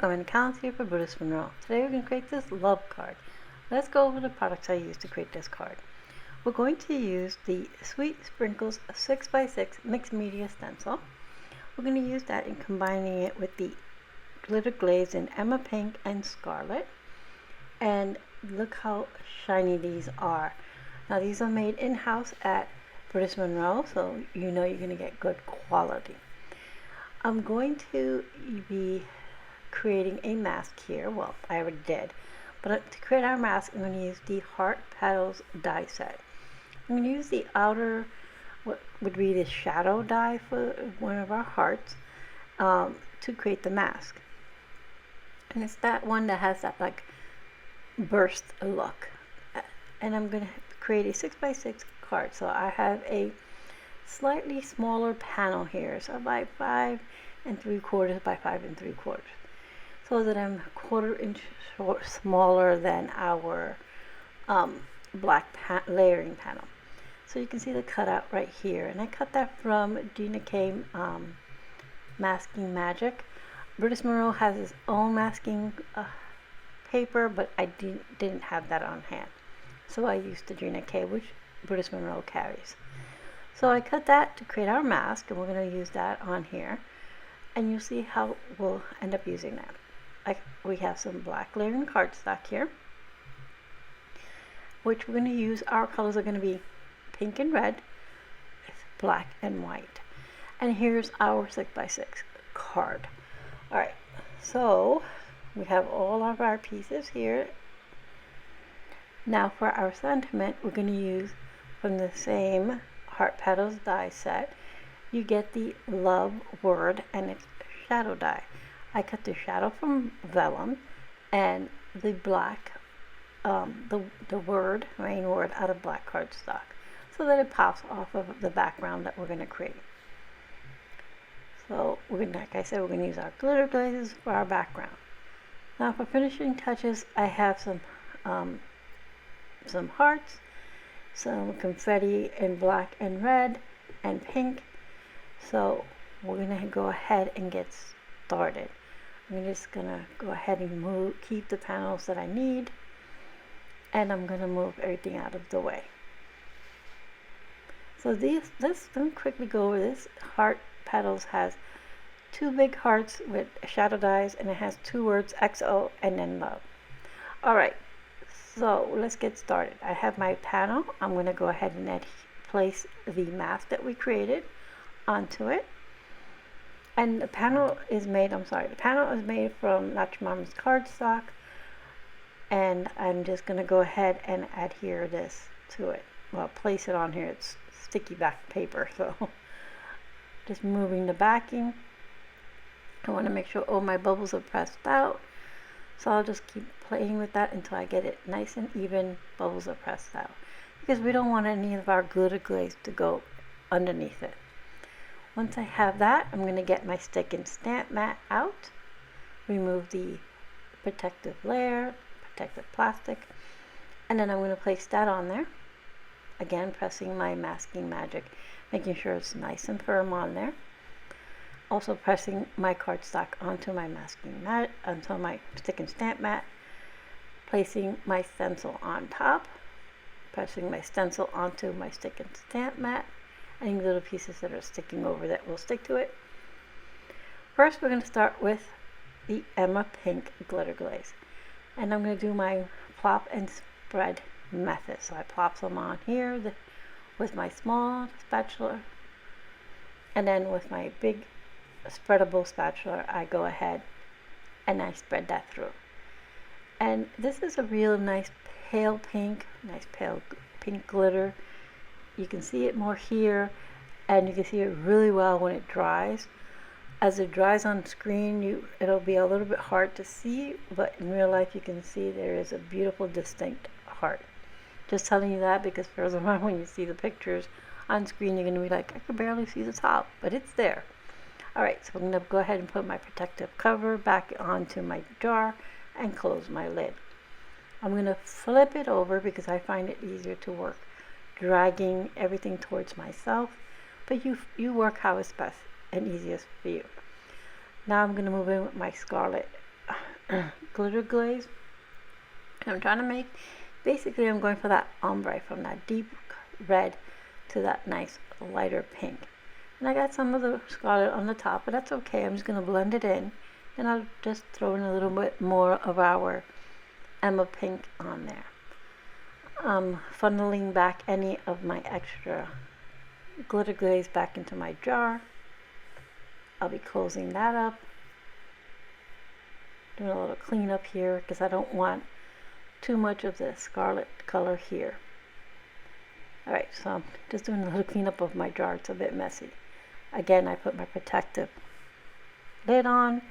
welcome and Counts here for BrutusMonroe. Today we're going to create this love card. Let's go over the products I used to create this card. We're going to use the Sweet Sprinkles 6x6 Mixed Media Stencil. We're going to use that in combining it with the Glitter Glaze in Emma Pink and Scarlet. And look how shiny these are. Now these are made in-house at BrutusMonroe, so you know you're going to get good quality. I'm going to be creating a mask here. Well, I already did, but to create our mask I'm going to use the Heart Petals die set. I'm going to use the outer, what would be the shadow die for one of our hearts, to create the mask. And it's that one that has that like burst look. And I'm going to create a 6x6 card. So I have a slightly smaller panel here, so by 5 3/4 by 5 3/4, so that I'm 1/4 inch smaller than our black layering panel. So you can see the cutout right here, and I cut that from Gina K Masking Magic. BrutusMonroe has his own masking paper, but I didn't have that on hand, so I used the Gina K, which BrutusMonroe carries. So I cut that to create our mask, and we're going to use that on here, and you'll see how we'll end up using that. We have some black layering cardstock here, which we're going to use. Our colors are going to be pink and red, black and white. And here's our 6x6 card. Alright, so we have all of our pieces here. Now for our sentiment, we're going to use from the same Heart Petals die set. You get the love word and its shadow die. I cut the shadow from vellum and the black, the word, main word, out of black cardstock, so that it pops off of the background that we're going to create. So we're going to, like I said, we're going to use our glitter glazes for our background. Now for finishing touches, I have some hearts, some confetti in black and red and pink. So we're going to go ahead and get started. I'm just going to go ahead and keep the panels that I need, and I'm going to move everything out of the way. So let's quickly go over this. Heart Petals has 2 big hearts with shadow dies, and it has 2 words, XO and then love. Alright, so let's get started. I have my panel. I'm going to go ahead and place the mask that we created onto it. And the panel is made, from Mama's cardstock, and I'm just going to go ahead and adhere this to it. Well, place it on here. It's sticky back paper, so just moving the backing. I want to make sure all my bubbles are pressed out, so I'll just keep playing with that until I get it nice and even. Bubbles are pressed out, because we don't want any of our glitter glaze to go underneath it. Once I have that, I'm going to get my stick and stamp mat out, remove the protective layer, protective plastic, and then I'm going to place that on there. Again, pressing my masking magic, making sure it's nice and firm on there. Also pressing my cardstock onto my masking mat, onto my stick and stamp mat, placing my stencil on top, pressing my stencil onto my stick and stamp mat, any little pieces that are sticking over that will stick to it. First, we're going to start with the Emma Pink glitter glaze, and I'm going to do my plop and spread method. So I plop some on here with my small spatula, and then with my big spreadable spatula I go ahead and I spread that through. And this is a real nice pale pink glitter. You can see it more here, and you can see it really well when it dries. As it dries on screen, it'll be a little bit hard to see, but in real life you can see there is a beautiful distinct heart. Just telling you that because further on, when you see the pictures on screen, you're going to be like, I can barely see the top, but it's there. Alright, so I'm going to go ahead and put my protective cover back onto my jar and close my lid. I'm going to flip it over because I find it easier to work dragging everything towards myself, but you work how is best and easiest for you. Now I'm going to move in with my Scarlet glitter glaze. I'm trying to make, basically I'm going for that ombre from that deep red to that nice lighter pink. And I got some of the scarlet on the top, but that's okay. I'm just going to blend it in. And I'll just throw in a little bit more of our Emma pink on there. Funneling back any of my extra glitter glaze back into my jar. I'll be closing that up. Doing a little cleanup here because I don't want too much of the scarlet color here. Alright, so I'm just doing a little cleanup of my jar. It's a bit messy. Again, I put my protective lid on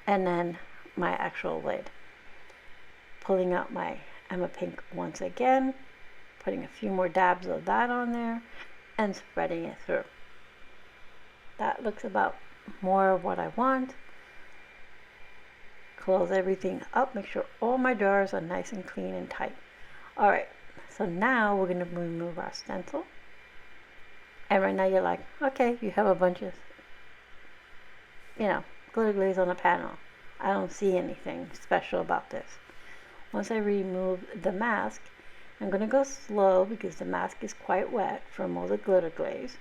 and then my actual lid. Pulling out my Emma pink once again, putting a few more dabs of that on there and spreading it through. That looks about more of what I want. Close everything up, make sure all my jars are nice and clean and tight. Alright, so now we're going to remove our stencil. And right now you're like, okay, you have a bunch of, glitter glaze on the panel. I don't see anything special about this. Once I remove the mask, I'm going to go slow because the mask is quite wet from all the glitter glaze.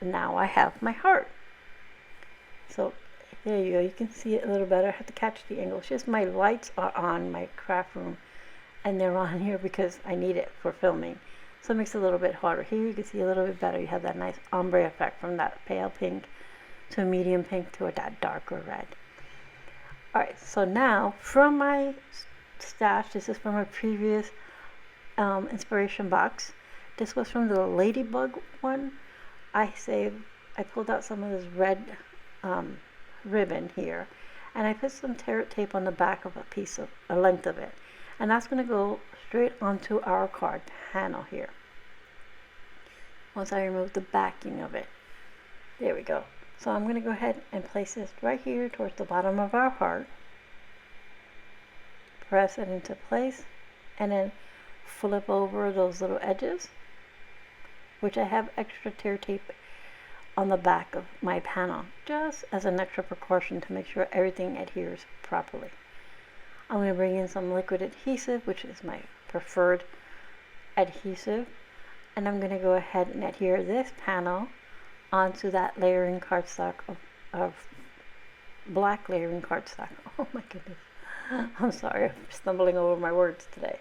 Now I have my heart. So there you go, you can see it a little better. I have to catch the angle. It's just my lights are on my craft room and they're on here because I need it for filming. So it makes it a little bit harder. Here you can see a little bit better. You have that nice ombre effect from that pale pink to a medium pink to that darker red. Alright, so now from my stash, this is from a previous inspiration box. This was from the ladybug one. I pulled out some of this red ribbon here and I put some tear tape on the back of a length of it, and that's going to go straight onto our card panel here. Once I remove the backing of it, there we go. So I'm going to go ahead and place this right here towards the bottom of our heart, press it into place, and then flip over those little edges, which I have extra tear tape on the back of my panel, just as an extra precaution to make sure everything adheres properly. I'm going to bring in some liquid adhesive, which is my preferred adhesive, and I'm going to go ahead and adhere this panel onto that layering cardstock of black layering cardstock. Oh my goodness. I'm sorry, I'm stumbling over my words today.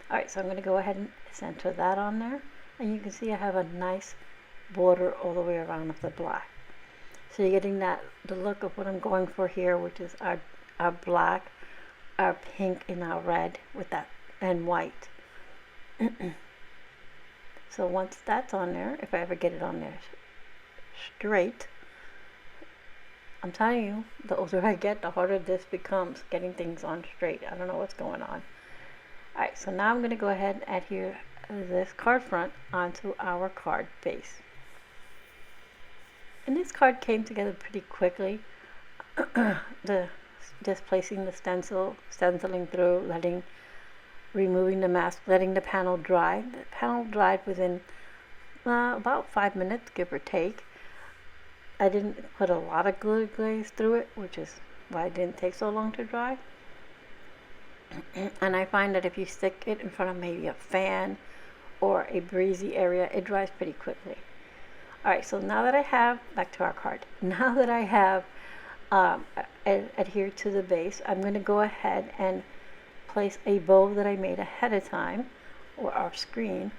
Alright, so I'm going to go ahead and center that on there, and you can see I have a nice border all the way around of the black. So you're getting the look of what I'm going for here, which is our black, our pink, and our red with that, and white. So once that's on there, if I ever get it on there straight, I'm telling you, the older I get, the harder this becomes, getting things on straight. I don't know what's going on. Alright, so now I'm going to go ahead and adhere this card front onto our card base. And this card came together pretty quickly. Just placing the stenciling through, removing the mask, letting the panel dry. The panel dried within about 5 minutes, give or take. I didn't put a lot of glitter glaze through it, which is why it didn't take so long to dry. And I find that if you stick it in front of maybe a fan or a breezy area, it dries pretty quickly. Alright, so now that I have, back to our card, now that I have adhered to the base, I'm going to go ahead and place a bow that I made ahead of time, or our screen.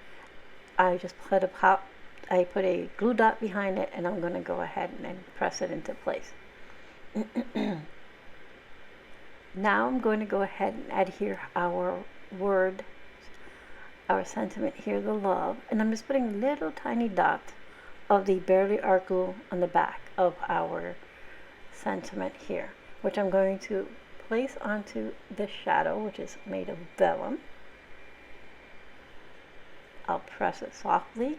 I just put a glue dot behind it, and I'm going to go ahead and press it into place. Now I'm going to go ahead and adhere our word, our sentiment here, the love, and I'm just putting little tiny dots of the barely art glue on the back of our sentiment here, which I'm going to place onto the shadow, which is made of vellum. I'll press it softly,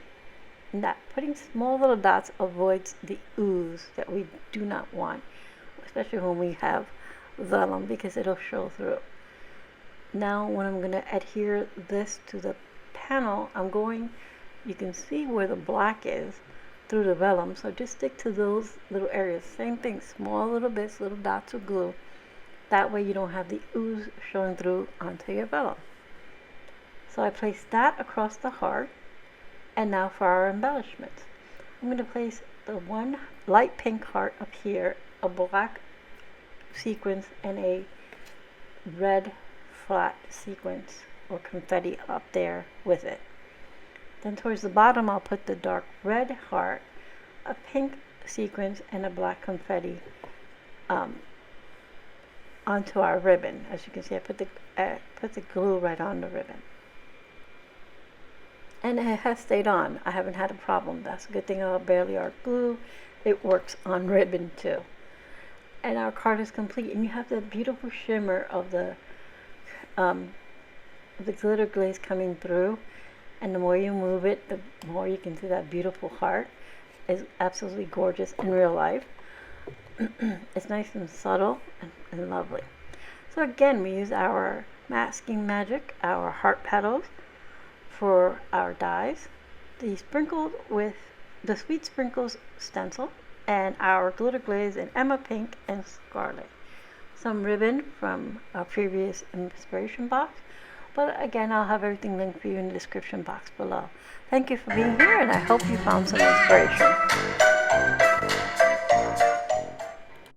and that putting small little dots avoids the ooze that we do not want, especially when we have vellum, because it'll show through. Now when I'm going to adhere this to the panel, you can see where the black is through the vellum, so just stick to those little areas. Same thing, small little bits, little dots of glue, That way you don't have the ooze showing through onto your vellum. So I placed that across the heart. And now for our embellishments. I'm going to place the one light pink heart up here, a black sequence, and a red flat sequence or confetti up there with it. Then towards the bottom I'll put the dark red heart, a pink sequence, and a black confetti onto our ribbon. As you can see, I put the glue right on the ribbon. And it has stayed on. I haven't had a problem. That's a good thing about Barely Art glue. It works on ribbon too. And our card is complete. And you have the beautiful shimmer of the glitter glaze coming through. And the more you move it, the more you can see that beautiful heart. It's absolutely gorgeous in real life. It's nice and subtle and lovely. So again, we use our masking magic, our heart petals, for our dies, the sprinkled with the Sweet Sprinkles stencil, and our glitter glaze in Emma Pink and Scarlet. Some ribbon from our previous inspiration box, but again, I'll have everything linked for you in the description box below. Thank you for being here, and I hope you found some inspiration.